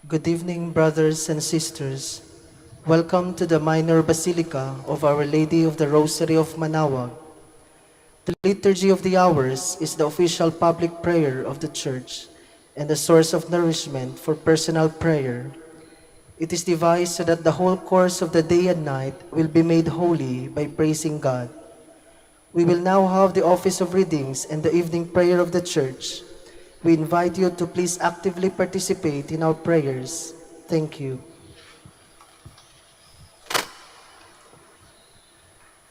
Good evening, brothers and sisters. Welcome to the Minor Basilica of Our Lady of the Rosary of Manaoag. The Liturgy of the Hours is the official public prayer of the Church and a source of nourishment for personal prayer. It is devised so that the whole course of the day and night will be made holy by praising God. We will now have the office of readings and the evening prayer of the Church. We invite you to please actively participate in our prayers. Thank you.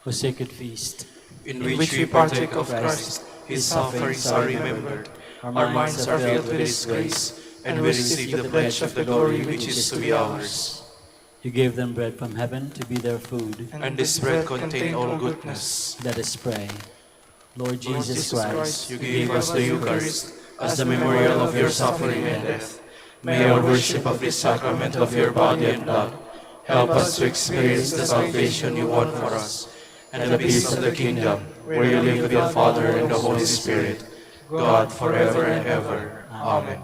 O sacred feast, in which we partake of Christ, His sufferings are remembered, our minds are filled with His grace, and we receive the pledge of the glory which is to be ours. you gave them bread from heaven to be their food. And this bread contained all goodness. Let us pray. Lord Jesus Christ, you gave us the Eucharist as the memorial of your suffering and death. May our worship of this sacrament of your body and blood help us to experience the salvation you won for us, and the peace of the kingdom, where you live with the Father and the Holy Spirit, God forever and ever. Amen.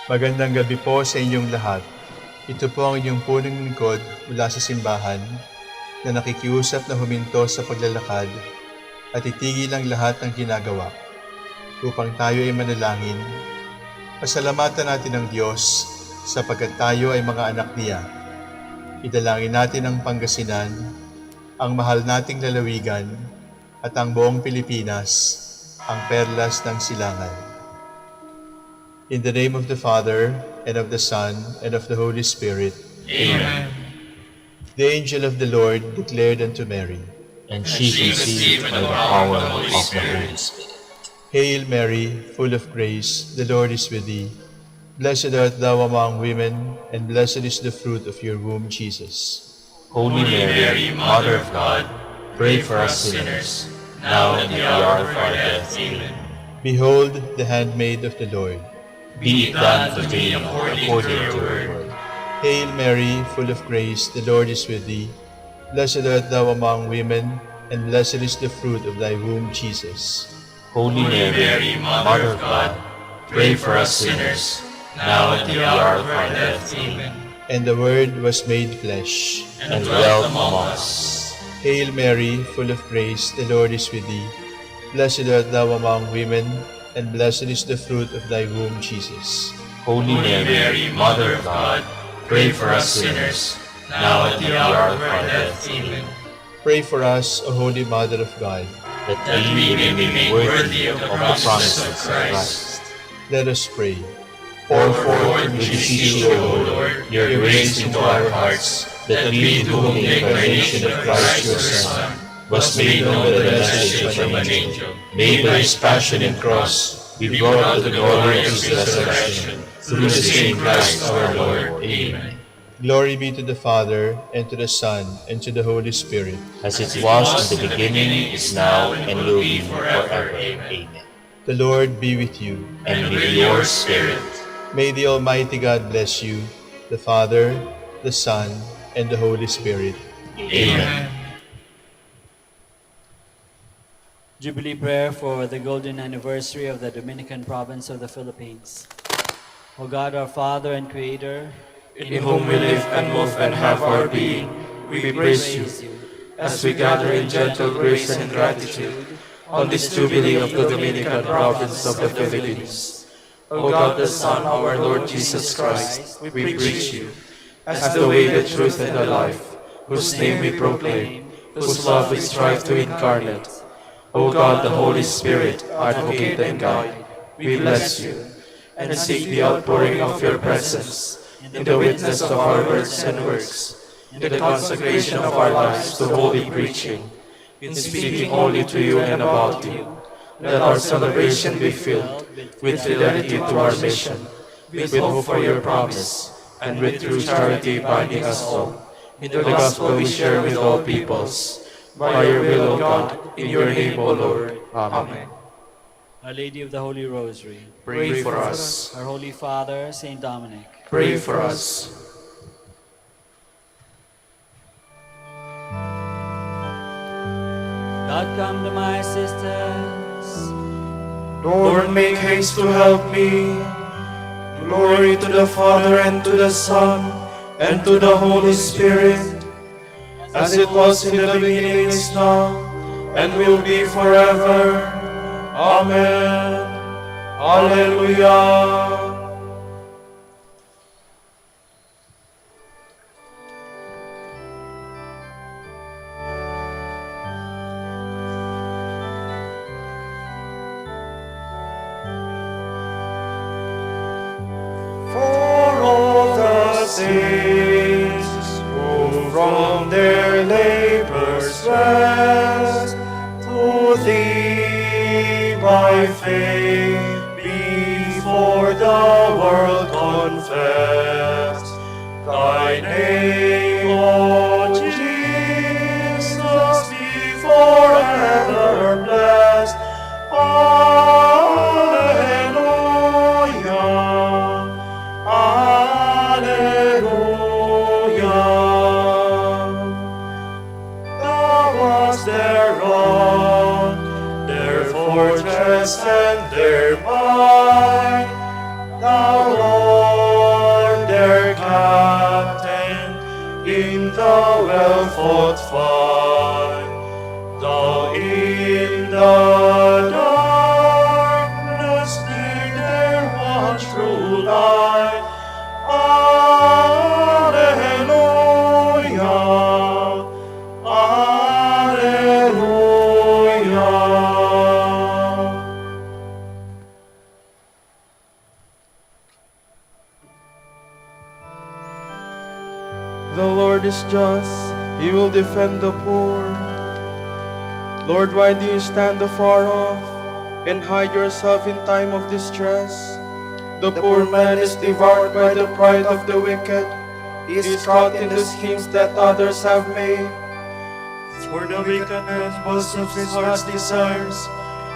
Magandang gabi po sa inyong lahat. Ito po ang inyong punong lingkod mula sa simbahan na nakikiusap na huminto sa paglalakad at itigil ang lahat ng ginagawa upang tayo ay manalangin. Pasalamatan natin ang Diyos sapagkat tayo ay mga anak niya. Idalangin natin ang Pangasinan, ang mahal nating lalawigan at ang buong Pilipinas, ang perlas ng silangan. In the name of the Father, and of the Son, and of the Holy Spirit. Amen. The angel of the Lord declared unto Mary, and she conceived by the power of the Holy Spirit. Hail Mary, full of grace, the Lord is with thee. Blessed art thou among women, and blessed is the fruit of your womb, Jesus. Holy Mary, Mother of God, pray for us sinners, now and at the hour of our death. Amen. Behold the handmaid of the Lord. Be it done to me according to your word. Hail Mary, full of grace, the Lord is with thee. Blessed art thou among women, and blessed is the fruit of thy womb, Jesus. Holy Mary, Mother of God, pray for us sinners, now and at the hour of our death. Amen. And the Word was made flesh, and dwelt among us. Hail Mary, full of grace, the Lord is with thee. Blessed art thou among women, and blessed is the fruit of thy womb, Jesus. Holy Mary, Mother of God, pray for us sinners, now and at the hour of our death. Amen. Pray for us, O Holy Mother of God, that we may be made worthy of the promise of Christ. Let us pray. Pour forth, we beseech you, O Lord, your grace into our hearts, that we, to whom the incarnation of Christ your Son was made known by the message of an angel, may by his passion and cross be brought to the glory of his resurrection, through the same Christ our Lord. Amen. Glory be to the Father, and to the Son, and to the Holy Spirit. As it was in the beginning, is now, and will be forever. Amen. The Lord be with you. And with your spirit. May the Almighty God bless you, the Father, the Son, and the Holy Spirit. Amen. Jubilee prayer for the golden anniversary of the Dominican province of the Philippines. O God, our Father and Creator, In whom we live and move and have our being, we praise you, as we gather in gentle grace and gratitude on this Jubilee of the Dominican province of the Philippines. O God the Son, our Lord Jesus Christ, we preach you, as the way, the truth, and the life, whose name we proclaim, whose love we strive to incarnate. O God, the Holy Spirit, advocate and guide, we bless you, and seek the outpouring of your presence in the witness of our words and works, in the consecration of our lives to holy preaching, in speaking only to you and about you. Let our celebration be filled with fidelity to our mission, with hope for your promise, and with true charity binding us all in the gospel we share with all peoples. By your will, O God, in your name, O Lord. Amen. Our Lady of the Holy Rosary, Pray for us. our Holy Father, Saint Dominic, Pray for us. Lord, come to my assistance. Lord, make haste to help me. Glory to the Father, and to the Son, and to the Holy Spirit, as it was in the beginning, is now, and will be forever. Amen. Alleluia. For all the saints who from their labors rest, to Thee by faith before the world confess. Thy name, O Jesus, be forever blessed. Alleluia. Alleluia. Thou wast their rock, their fortress and their might. Thou, Lord, their captain in the well-fought fight. Thou in the darkness did their one true light. Alleluia. Alleluia. The Lord is just, He will defend the poor. Lord, why do you stand afar off and hide yourself in time of distress? The poor man is devoured by the pride of the wicked. He is caught in the schemes that others have made. For the wicked man boasts of his heart's desires.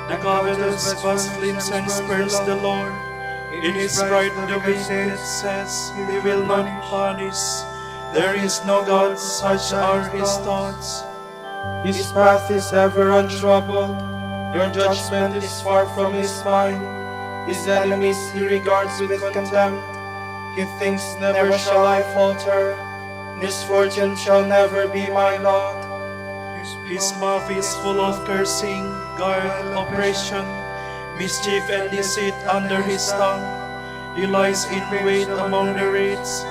The covetous blasphemes and spurns the Lord. In his pride the wicked says, He will not punish. There is no God, such are his thoughts. His path is ever untroubled. Your judgment is far from his mind. His enemies he regards with contempt. He thinks, never shall I falter. Misfortune shall never be my lot. His mouth is full of cursing, guile, oppression, mischief and deceit under his tongue. He lies in wait among the reeds.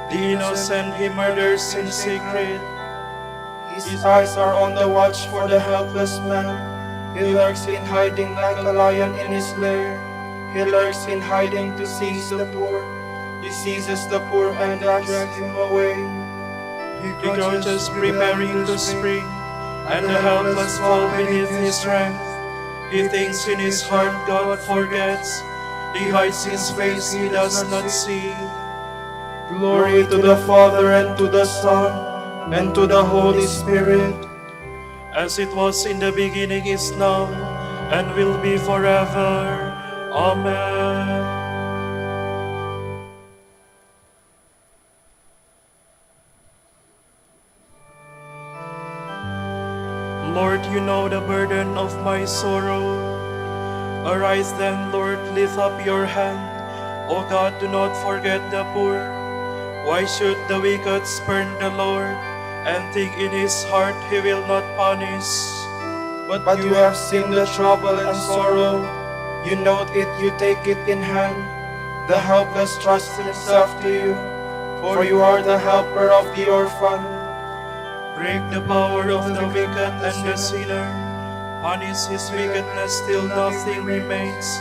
The innocent he murders in secret. His eyes are on the watch for the helpless man. He lurks in hiding like a lion in his lair. He lurks in hiding to seize the poor. He seizes the poor and drags him away. He crouches preparing to spring, and the helpless fall beneath his strength. He thinks in his heart God forgets. He hides his face, he does not see. Glory to the Father, and to the Son, and to the Holy Spirit, as it was in the beginning, is now, and will be forever. Amen. Lord, you know the burden of my sorrow. Arise then, Lord, lift up your hand. O God, do not forget the poor. Why should the wicked spurn the Lord, and think in his heart he will not punish? But you have seen the trouble and sorrow. You note it, you take it in hand. The helpless trusts himself to you, for you are the helper of the orphan. Break the power of the wicked and the sinner. Punish his wickedness till nothing remains.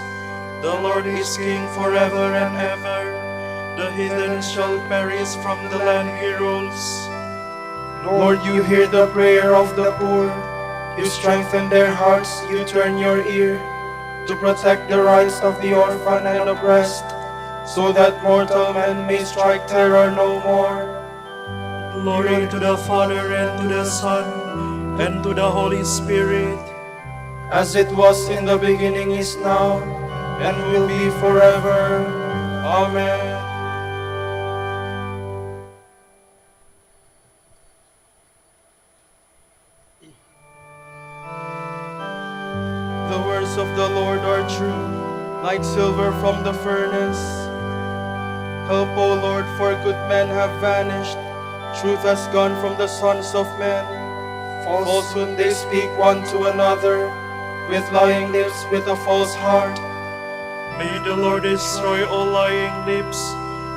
The Lord is King forever and ever. The heathen shall perish from the land he rules. Lord, you hear the prayer of the poor. You strengthen their hearts, you turn your ear to protect the rights of the orphan and oppressed, so that mortal men may strike terror no more. Glory to the Father, and to the Son, and to the Holy Spirit, as it was in the beginning, is now, and will be forever. Amen. words of the Lord are true, like silver from the furnace. Help, O Lord, for good men have vanished. Truth has gone from the sons of men. Falsehood they speak one to another, with lying lips, with a false heart. May the Lord destroy all lying lips,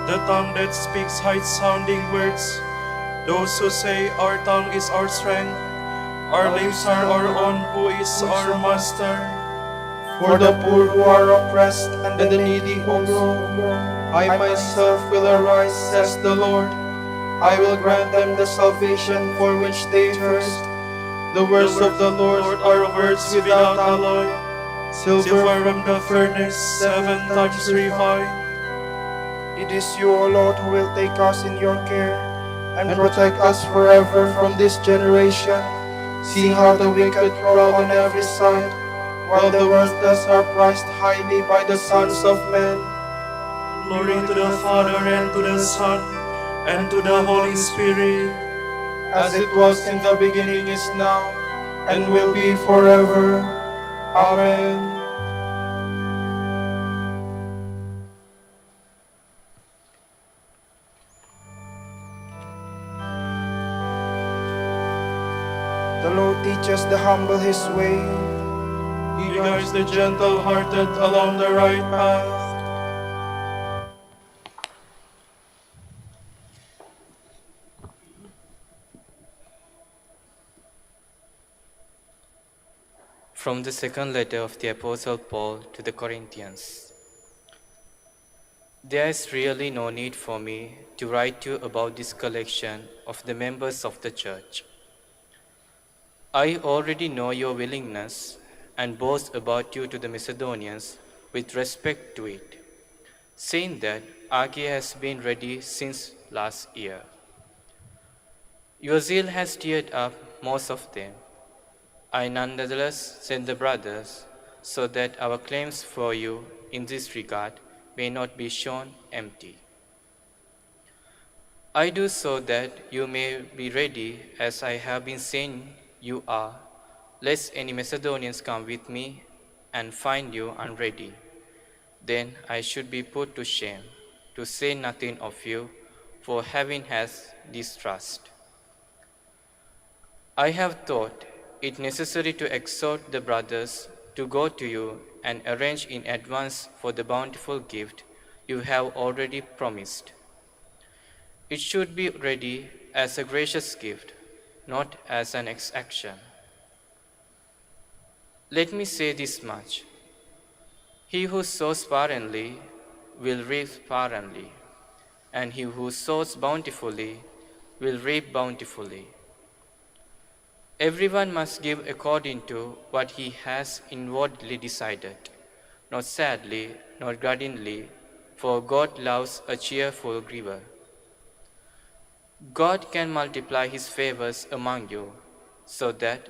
the tongue that speaks high-sounding words. Those who say, our tongue is our strength, our lips are our own, who is our master? For the poor who are oppressed and the needy who grow, I myself will arise, says the Lord. I will grant them the salvation for which they thirst. The words of the Lord are words without alloy, silver from the furnace, 7 times refined. It is you, O Lord, who will take us in your care and protect us forever from this generation. See how the wicked prowl on every side, while the worthless are prized highly by the sons of men. Glory to the Father, and to the Son, and to the Holy Spirit, as it was in the beginning, is now, and will be forever. Amen. The Lord teaches the humble his way. He guides the gentle-hearted along the right path. From the second letter of the Apostle Paul to the Corinthians. There is really no need for me to write you about this collection of the members of the church. I already know your willingness and boast about you to the Macedonians with respect to it, saying that Achaia has been ready since last year. Your zeal has stirred up most of them. I nonetheless send the brothers so that our claims for you in this regard may not be shown empty. I do so that you may be ready as I have been saying you are, lest any Macedonians come with me and find you unready. Then I should be put to shame, to say nothing of you, for having has distrust. I have thought it necessary to exhort the brothers to go to you and arrange in advance for the bountiful gift you have already promised. It should be ready as a gracious gift, not as an exaction. Let me say this much. He who sows sparingly will reap sparingly, and he who sows bountifully will reap bountifully. Everyone must give according to what he has inwardly decided, not sadly, not grudgingly, for God loves a cheerful giver. God can multiply his favors among you, so that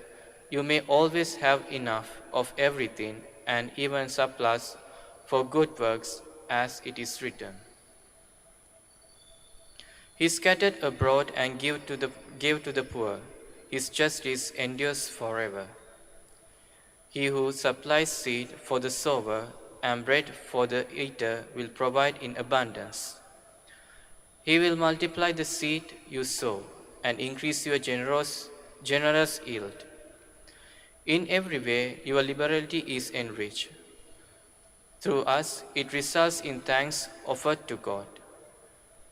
you may always have enough of everything and even surplus for good works, as it is written. He scattered abroad and gave to the poor. His justice endures forever. He who supplies seed for the sower and bread for the eater will provide in abundance. He will multiply the seed you sow and increase your generous yield. In every way, your liberality is enriched. Through us, it results in thanks offered to God.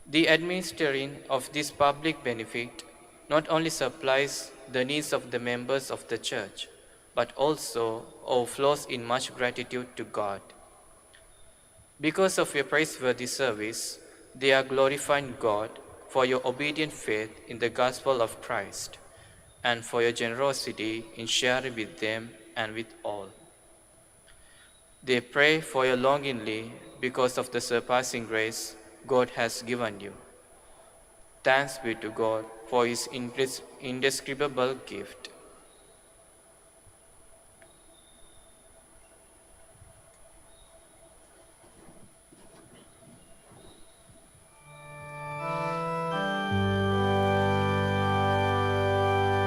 The administering of this public benefit not only supplies the needs of the members of the church, but also overflows in much gratitude to God. Because of your praiseworthy service, they are glorifying God for your obedient faith in the gospel of Christ, and for your generosity in sharing with them and with all. They pray for you longingly because of the surpassing grace God has given you. Thanks be to God for his indescribable gift.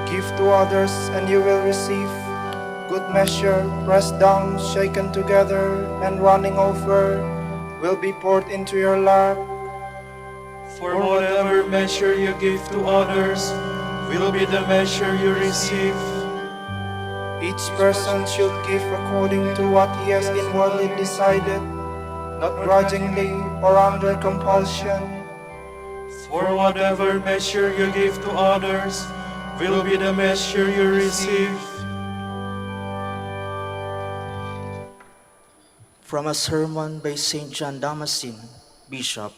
Give to others and you will receive. good measure, pressed down, shaken together, and running over, will be poured into your lap. For whatever measure you give to others will be the measure you receive. Each person should give according to what he has inwardly decided, not grudgingly or under compulsion. For whatever measure you give to others will be the measure you receive. From a sermon by St. John Damascene, Bishop.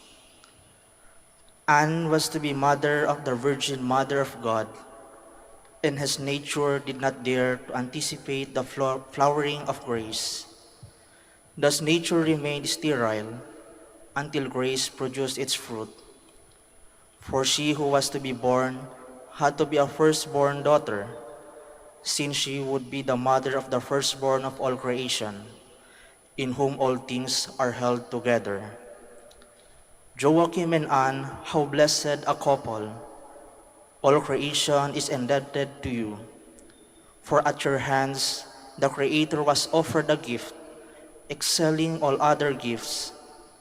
Anne was to be mother of the Virgin Mother of God, and his nature did not dare to anticipate the flowering of grace. Thus nature remained sterile until grace produced its fruit. For she who was to be born had to be a firstborn daughter, since she would be the mother of the firstborn of all creation, in whom all things are held together. Joachim and Anne, how blessed a couple! All creation is indebted to you, for at your hands the Creator was offered a gift, excelling all other gifts,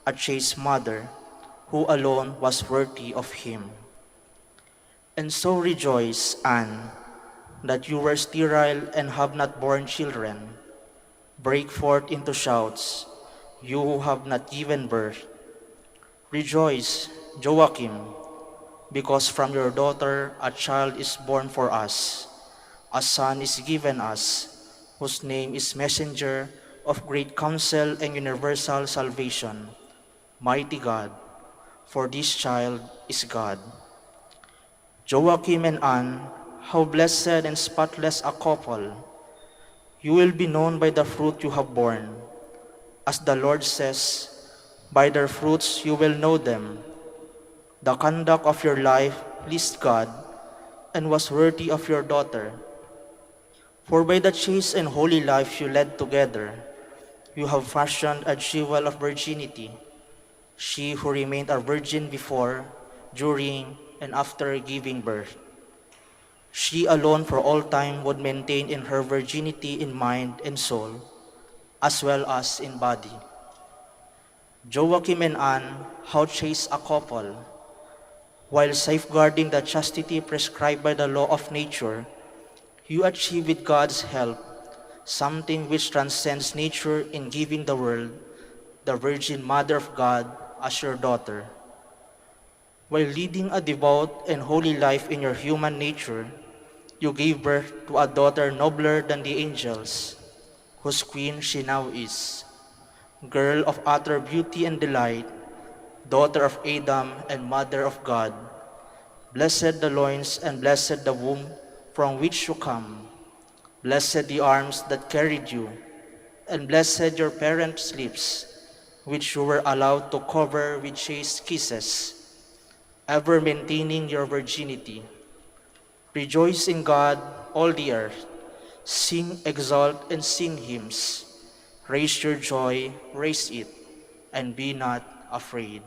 a chaste mother, who alone was worthy of him. And so rejoice, Anne, that you were sterile and have not borne children. Break forth into shouts, you who have not given birth. Rejoice, Joachim, because from your daughter a child is born for us, a son is given us, whose name is Messenger of Great Counsel and Universal Salvation. Mighty God, for this child is God. Joachim and Anne, how blessed and spotless a couple! You will be known by the fruit you have borne. As the Lord says, by their fruits you will know them. The conduct of your life pleased God and was worthy of your daughter. For by the chaste and holy life you led together, you have fashioned a jewel of virginity, she who remained a virgin before, during, and after giving birth. She alone for all time would maintain in her virginity in mind and soul, as well as in body. Joachim and Anne, how chaste a couple! While safeguarding the chastity prescribed by the law of nature, you achieve with God's help something which transcends nature in giving the world the Virgin Mother of God as your daughter. While leading a devout and holy life in your human nature, you gave birth to a daughter nobler than the angels, whose queen she now is. Girl of utter beauty and delight, daughter of Adam and mother of God, blessed the loins and blessed the womb from which you come. Blessed the arms that carried you, and blessed your parents' lips, which you were allowed to cover with chaste kisses, ever maintaining your virginity. Rejoice in God, all the earth. Sing, exalt, and sing hymns. Raise your joy, raise it, and be not afraid.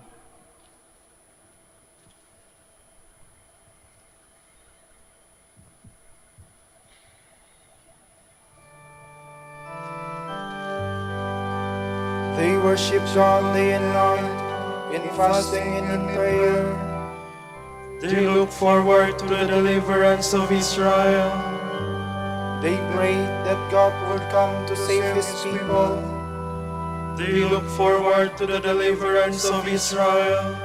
They worship God day and night, in fasting and in prayer. They look forward to the deliverance of Israel. They prayed that God would come to save his people. They look forward to the deliverance of Israel.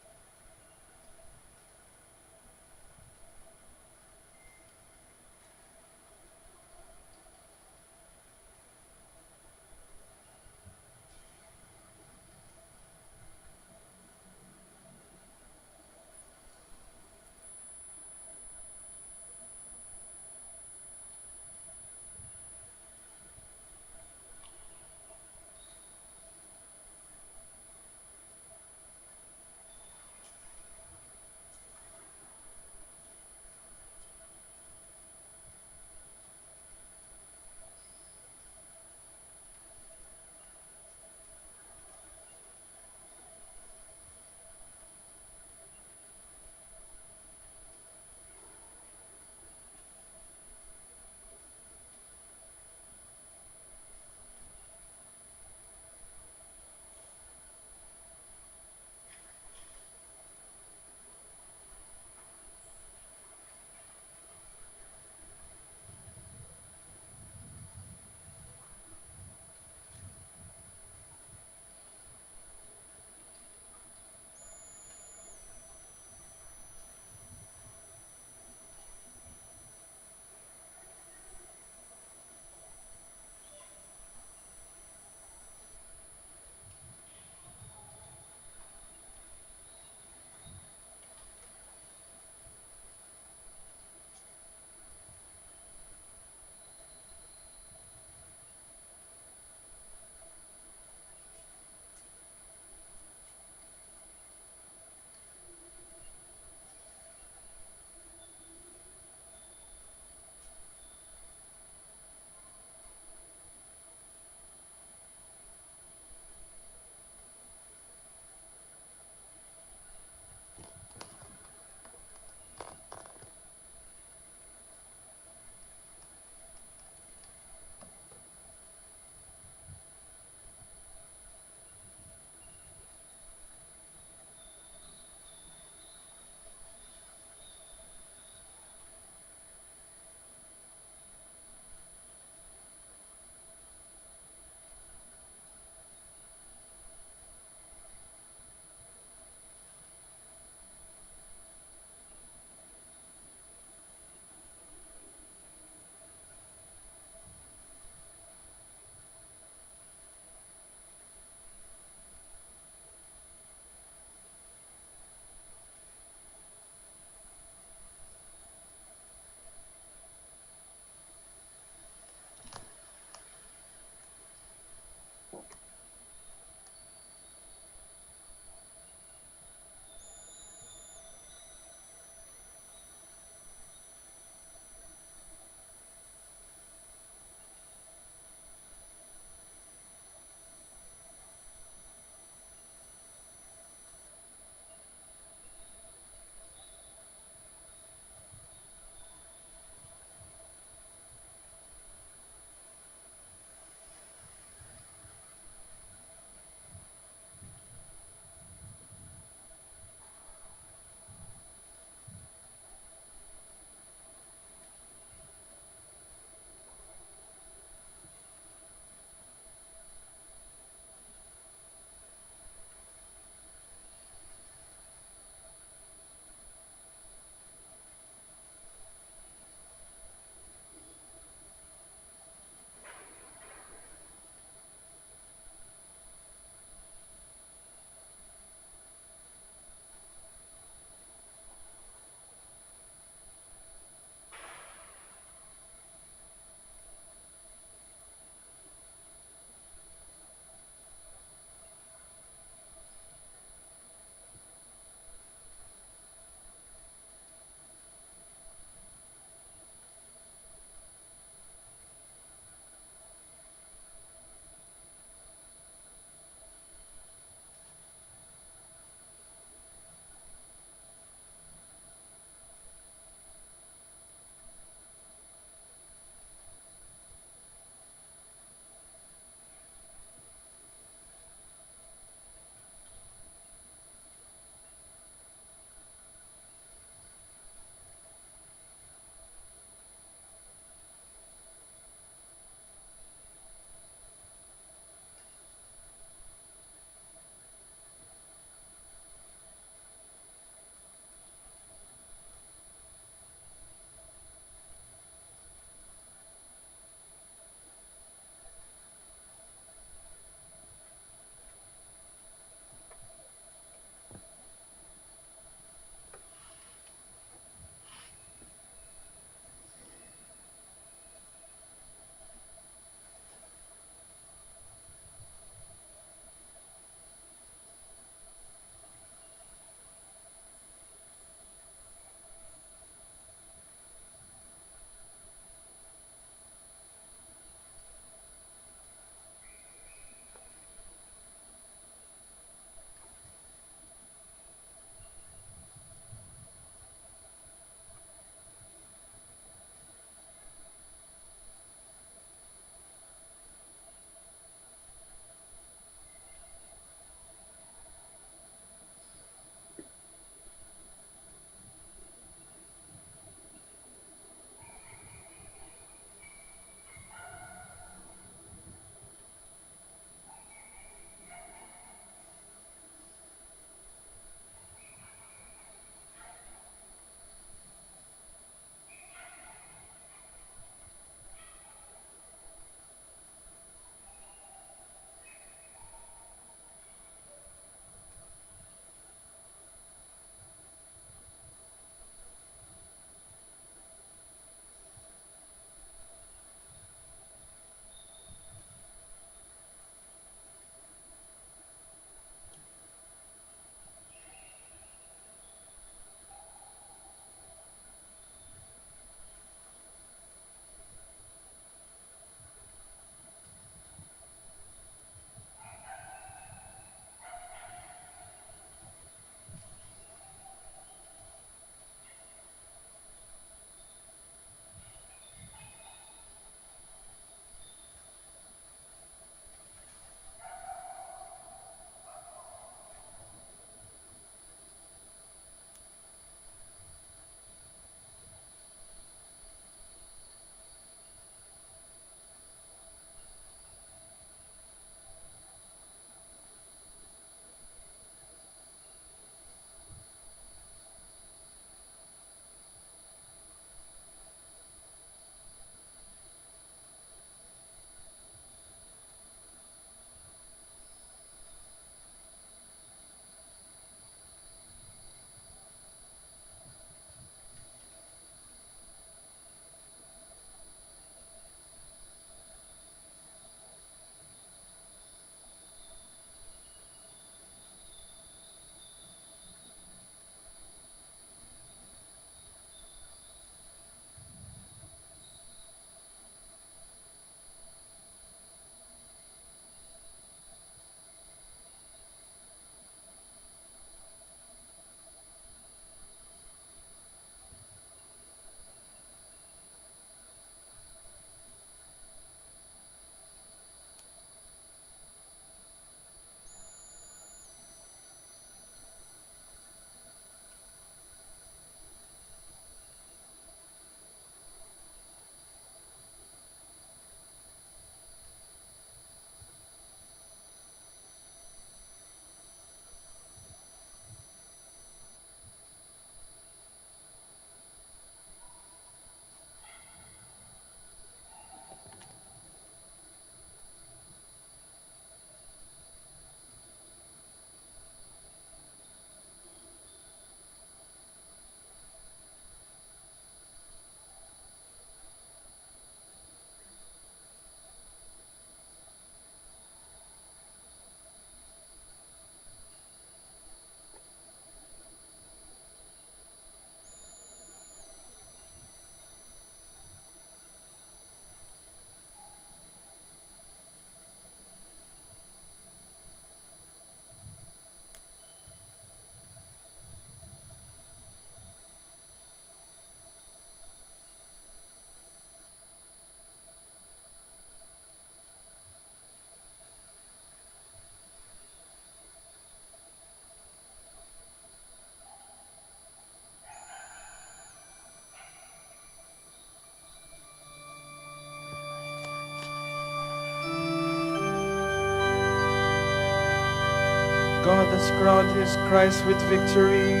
has crowned his Christ with victory.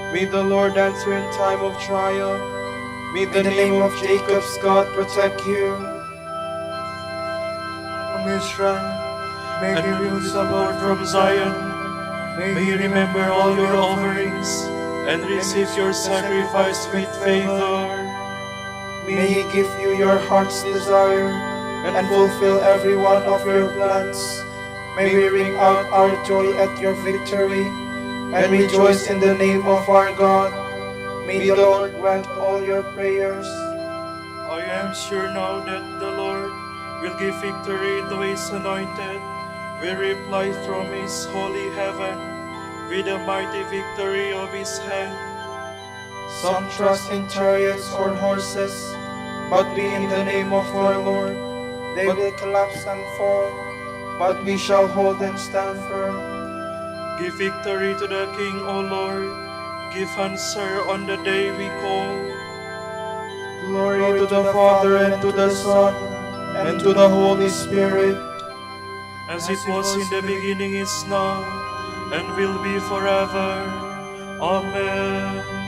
May the Lord answer in time of trial. May the name of Jacob's God protect you. From Israel, may And give you you support from Zion. May you remember all your offerings and receive your sacrifice with favor. May He give you your heart's desire and fulfill every one of your plans. May we ring out our joy at your victory and rejoice in the name of our God. May the Lord grant all your prayers. I am sure now that the Lord will give victory to his anointed. We reply from his holy heaven with the mighty victory of his hand. Some trust in chariots or horses, but we in the name of our Lord. They will collapse and fall, but we shall hold and stand firm. Give victory to the King, O Lord. Give answer on the day we call. Glory to the Father and to the Son and to the Holy Spirit. As it was in the beginning, is now, and will be forever. Amen.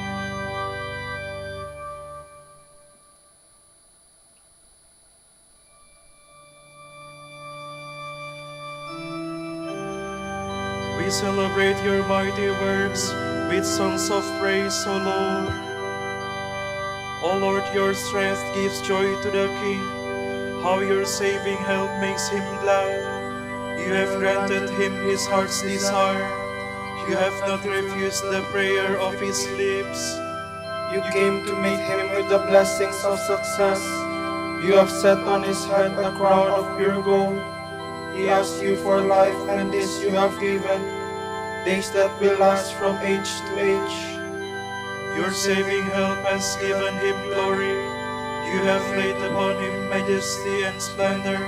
We celebrate your mighty works with songs of praise, O Lord. O Lord, your strength gives joy to the King. How your saving help makes him glad. You have granted him his heart's desire. You have not refused the prayer of his lips. You came to meet him with the blessings of success. You have set on his head a crown of pure gold. He asked you for life, and this you have given, days that will last from age to age. Your saving help has given him glory. You have laid upon him majesty and splendor.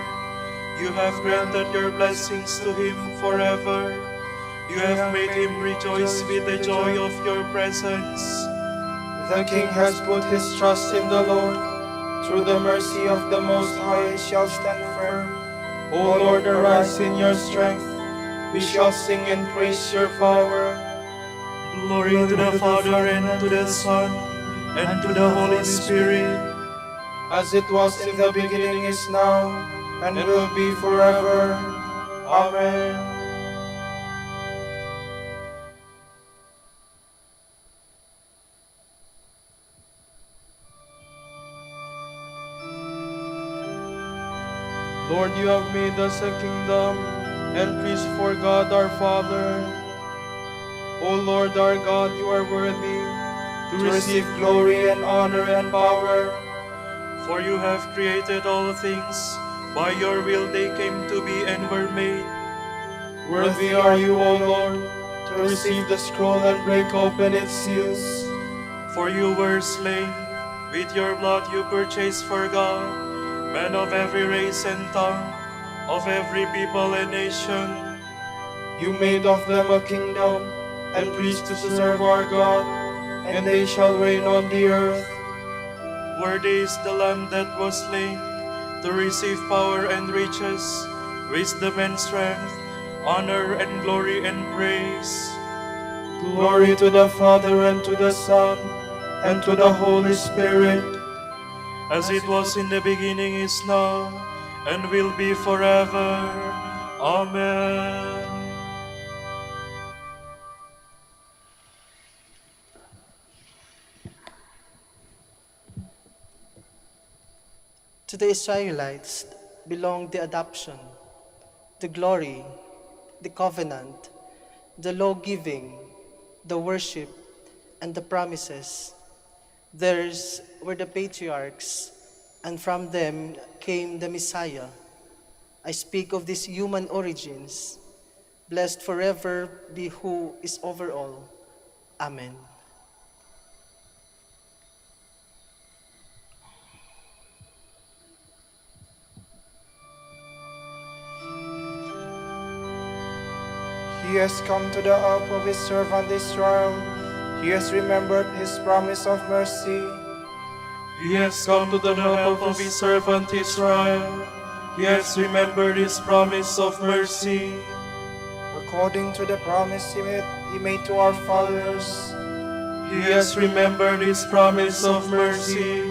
You have granted your blessings to him forever. You have made him rejoice with the joy of your presence. The King has put his trust in the Lord. Through the mercy of the Most High he shall stand firm. O Lord, arise in your strength. We shall sing and praise your power. Glory to the Father, and to the Son, and to the Holy Spirit. As it was in the beginning, is now, and will be forever. Amen. Lord, you have made us a kingdom and priest for God our Father. O Lord our God, you are worthy to receive glory and honor and power. For you have created all things. By your will they came to be and were made. Worthy are you, O Lord, to receive the scroll and break open its seals. For you were slain. With your blood you purchased for God men of every race and tongue, of every people and nation. You made of them a kingdom and priests to serve our God, and they shall reign on the earth. Worthy is the Lamb that was slain to receive power and riches, wisdom and strength, honor and glory and praise. Glory to the Father and to the Son and to the Holy Spirit. As it was in the beginning, is now, and will be forever. Amen. To the Israelites belong the adoption, the glory, the covenant, the law-giving, the worship, and the promises. Theirs were the patriarchs, and from them came the Messiah. I speak of these human origins. Blessed forever be who is over all. Amen. He has come to the help of his servant Israel. He has remembered his promise of mercy. He has come to the help of his servant Israel. He has remembered his promise of mercy. according to the promise he made to our fathers. He has remembered his promise of mercy.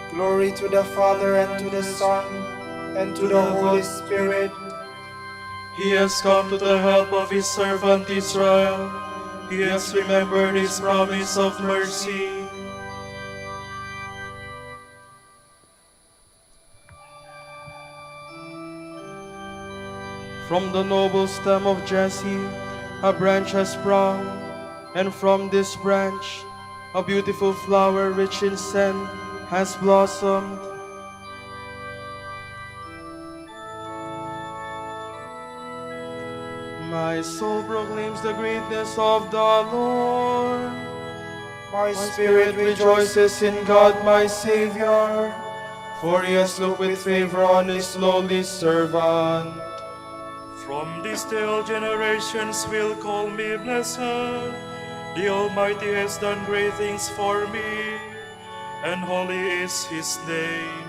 Glory to the Father, and to the Son, and to the Holy Spirit. He has come to the help of his servant Israel. He has remembered his promise of mercy. From the noble stem of Jesse, a branch has sprung, and from this branch, a beautiful flower rich in scent has blossomed. My soul proclaims the greatness of the Lord. My spirit rejoices in God my Savior, for he has looked with favor on his lowly servant. From this day all generations will call me blessed. The Almighty has done great things for me, and holy is his name.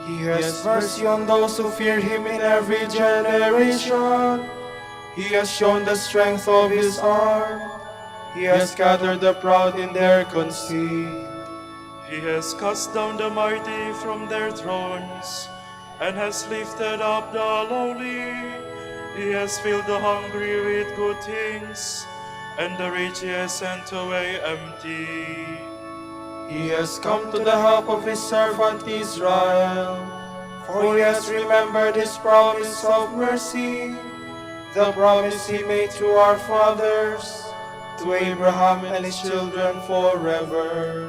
He has mercy on those who fear him in every generation. He has shown the strength of his arm. He has scattered the proud in their conceit. He has cast down the mighty from their thrones, and has lifted up the lowly. He has filled the hungry with good things, and the rich he has sent away empty. He has come to the help of his servant Israel, for he has remembered his promise of mercy, the promise he made to our fathers, to Abraham and his children forever.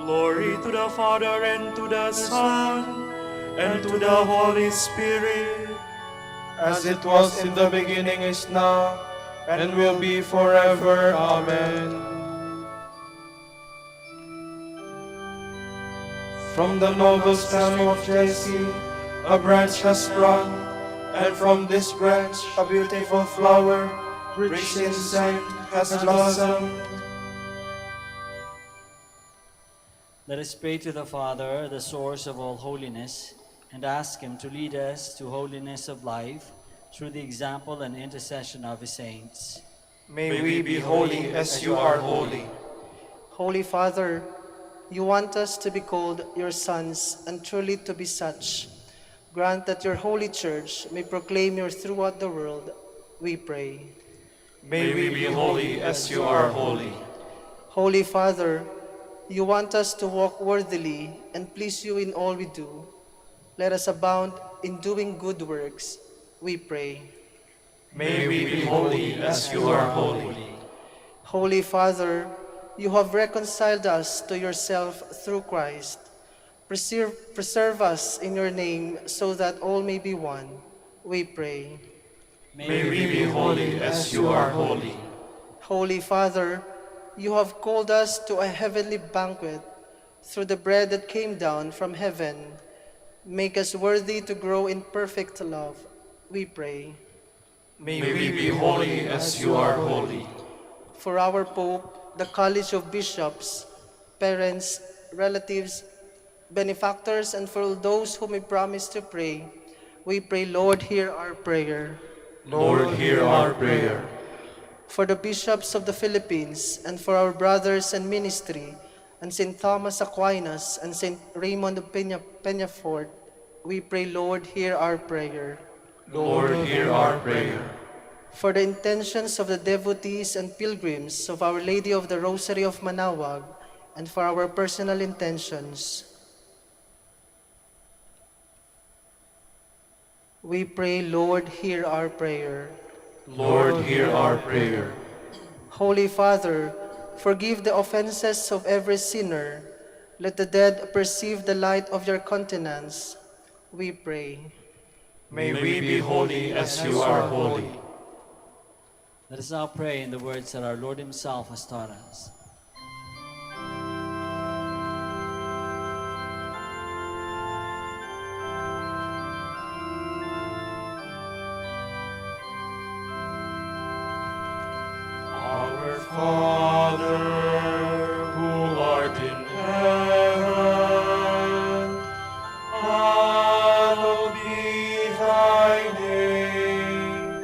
Glory to the Father, and to the Son, and to the Holy Spirit, As it was in the beginning, is now, and will be forever. Amen. From the noble stem of Jesse, a branch has sprung, and from this branch a beautiful flower, rich in scent, has blossomed. Let us pray to the Father, the source of all holiness, and ask him to lead us to holiness of life through the example and intercession of his saints. May we be holy as you are holy. Holy Father, you want us to be called your sons, and truly to be such. Grant that your holy church may proclaim you throughout the world, we pray. may we be holy as you are holy. Holy Father, you want us to walk worthily and please you in all we do. Let us abound in doing good works, we pray. May we be holy as you are holy. Holy Father, you have reconciled us to yourself through Christ. Preserve us in your name so that all may be one, we pray. May we be holy as you are holy. Holy Father, you have called us to a heavenly banquet through the bread that came down from heaven. Make us worthy to grow in perfect love, we pray. May we be holy as you are holy. For our Pope, the College of Bishops, parents, relatives, benefactors, and for all those whom we promise to pray, we pray, Lord, hear our prayer. Lord, hear our prayer. For the bishops of the Philippines, and for our brothers in ministry, and St. Thomas Aquinas, and St. Raymond of Peñafort, we pray, Lord, hear our prayer. Lord, hear our prayer. For the intentions of the devotees and pilgrims of Our Lady of the Rosary of Manaoag, and for our personal intentions, we pray, Lord, hear our prayer. Lord, hear our prayer. Holy Father, forgive the offenses of every sinner. Let the dead perceive the light of your countenance, we pray. May we be holy as you are holy. Let us now pray in the words that our Lord himself has taught us. Our Father, who art in heaven, hallowed be thy name.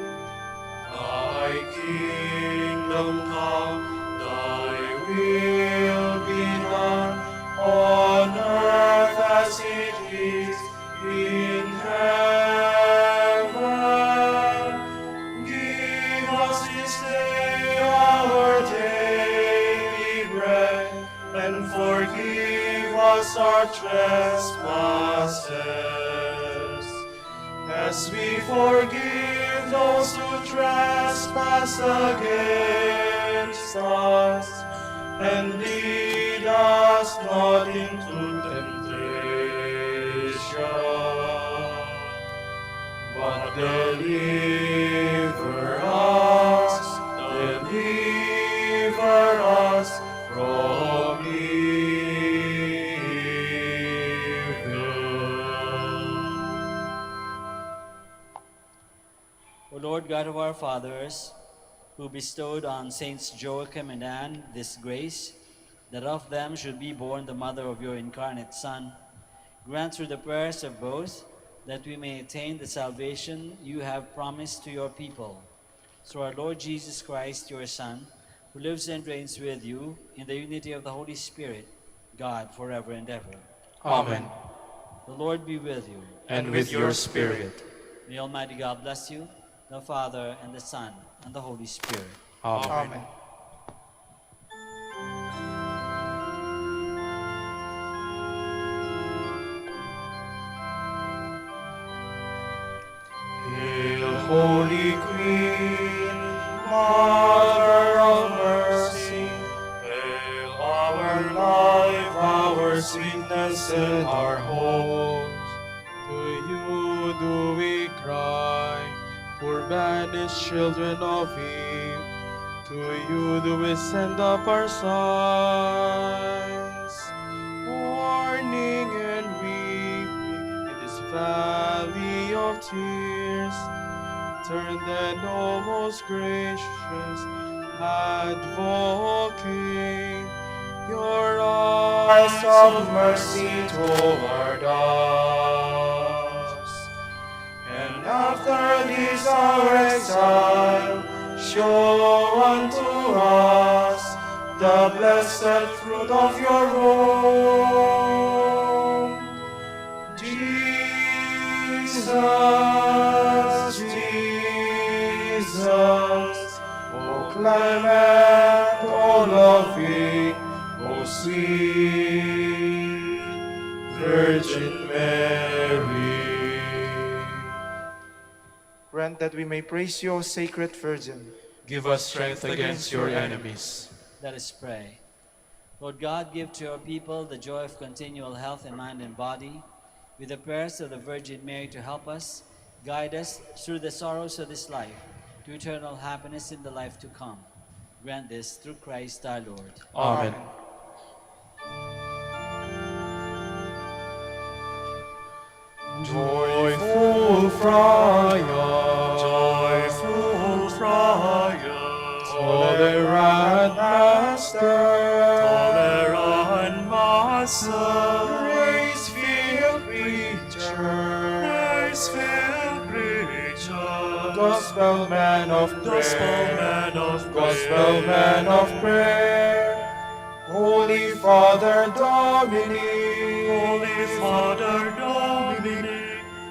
our trespasses, as we forgive those who trespass against us. And lead us not into temptation, but deliver us from O Lord God of our fathers, who bestowed on Saints Joachim and Anne this grace, that of them should be born the mother of your incarnate Son, grant through the prayers of both that we may attain the salvation you have promised to your people. Through our Lord Jesus Christ, your Son, who lives and reigns with you in the unity of the Holy Spirit, God, forever and ever. Amen. The Lord be with you. And with your spirit. May Almighty God bless you, the Father, and the Son, and the Holy Spirit. Amen. Amen. Hail, Holy Queen, Mother of Mercy, hail our life, our sweetness, and our hope. To you do we cry, poor banished children of Eve. To you do we send up our sighs, mourning and weeping in this valley of tears. Turn then, O most gracious Advocate, your Eyes of mercy toward us, and after this our exile, show unto us the blessed fruit of your womb. Jesus, Jesus, O clement, O loving, O sweet Virgin Mary. Grant that we may praise you, O Sacred Virgin. give us strength against your enemies. Let us pray. Lord God, give to your people the joy of continual health in mind and body, with the prayers of the Virgin Mary to help us, guide us through the sorrows of this life, to eternal happiness in the life to come. Grant this through Christ our Lord. Amen. Joyful Friar, joyful Friar, tolerant Master, grace-filled preacher, gospel man of prayer, Holy Father Dominic,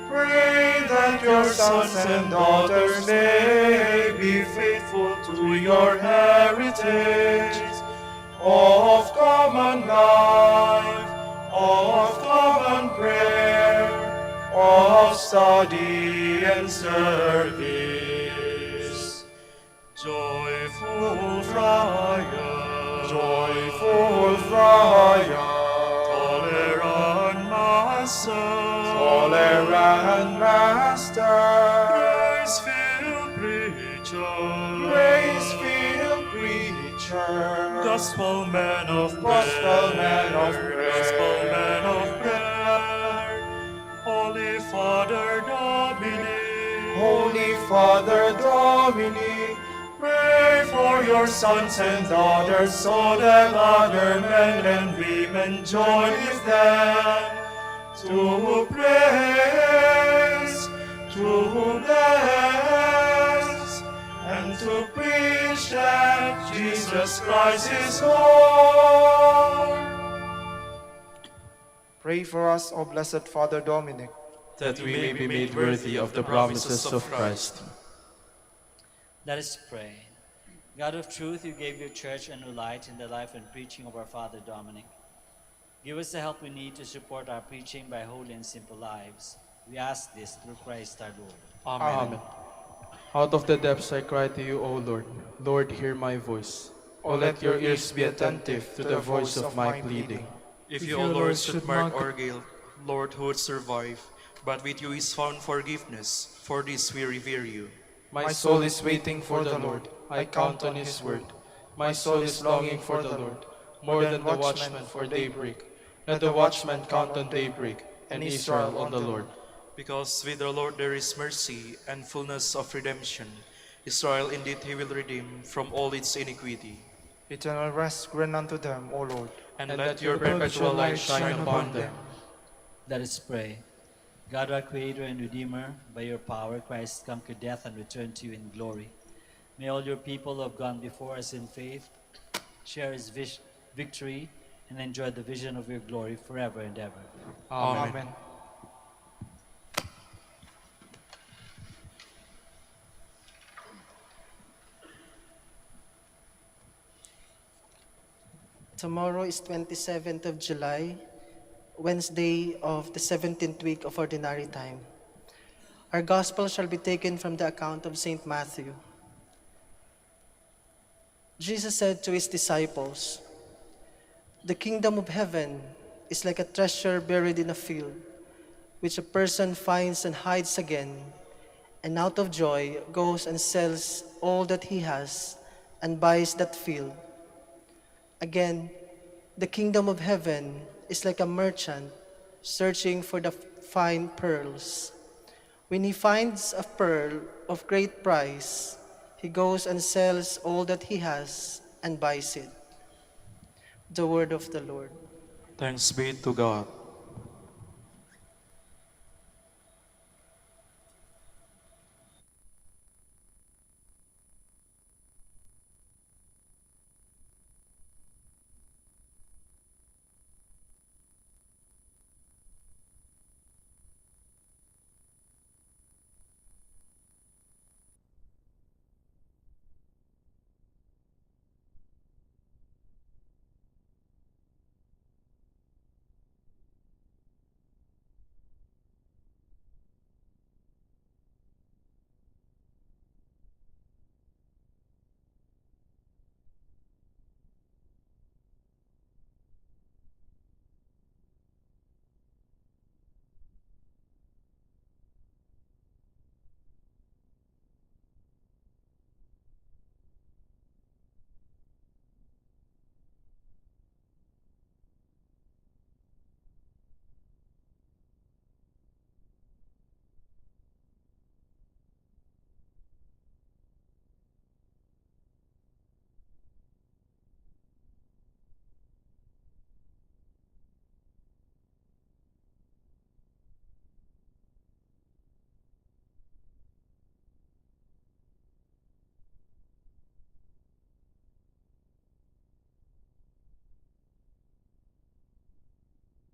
pray that your sons and daughters may be faithful to your heritage of common life, of common prayer, of study and service. Joyful Friar, tolerant Master, grace-filled preacher, gospel man of prayer, Holy Father Dominic, pray for your sons and daughters, so that other men and women join with them to praise, to bless, and to preach that Jesus Christ is Lord. Pray for us, O Blessed Father Dominic, That we may be made worthy of the promises of Christ. Let us pray. God of truth, you gave your church a new light in the life and preaching of our Father Dominic. Give us the help we need to support our preaching by holy and simple lives. We ask this through Christ our Lord. Amen. Out of the depths I cry to you, O Lord. Lord, hear my voice. O let your ears be attentive to the voice of my pleading. If you, O Lord, should mark our guilt, Lord, who would survive? But with you is found forgiveness. For this we revere you. My soul is waiting for the Lord. I count on his word. My soul is longing for the Lord, more than the watchman for daybreak. Let the watchman count on daybreak, and Israel on the Lord. Because with the Lord there is mercy and fullness of redemption. Israel indeed he will redeem from all its iniquity. Eternal rest grant unto them, O Lord. And let your perpetual light shine upon them. Let us pray. God, our Creator and Redeemer, by your power, Christ conquered death and returned to you in glory. May all your people who have gone before us in faith share his victory and enjoy the vision of your glory forever and ever. Amen. Tomorrow is 27th of July, Wednesday of the 17th week of Ordinary Time. Our Gospel shall be taken from the account of St. Matthew. Jesus said to his disciples, "The kingdom of heaven is like a treasure buried in a field, which a person finds and hides again, and out of joy goes and sells all that he has and buys that field. Again, the kingdom of heaven is like a merchant searching for the fine pearls. When he finds a pearl of great price, he goes and sells all that he has and buys it." The word of the Lord. Thanks be to God.